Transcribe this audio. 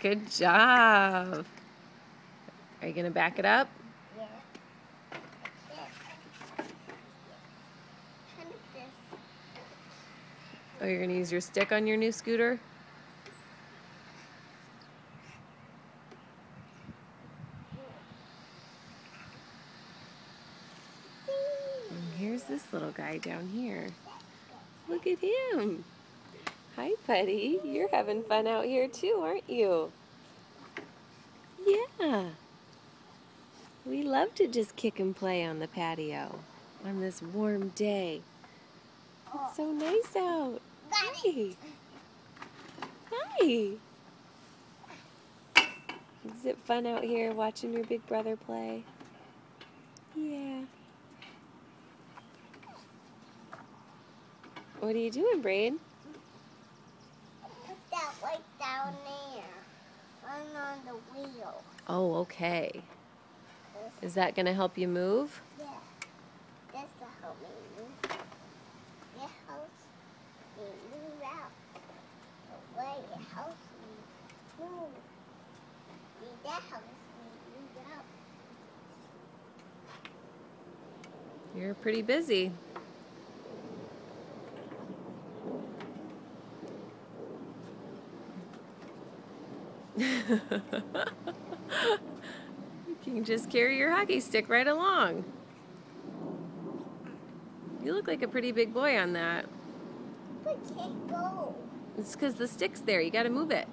Good job. Are you going to back it up? Yeah. Oh, you're going to use your stick on your new scooter? And here's this little guy down here. Look at him. Hi, buddy. You're having fun out here too, aren't you? Yeah. We love to just kick and play on the patio on this warm day. It's so nice out. Hi. Hi. Is it fun out here watching your big brother play? Yeah. What are you doing, Braid? Put that light down there. On the wheel. Oh, okay. Is that going to help you move? Yeah. That's to help me move. It helps me move out. The way it helps me move. That helps me move out. You're pretty busy. You can just carry your hockey stick right along. You look like a pretty big boy on that. But can't go. It's because the stick's there. You got to move it.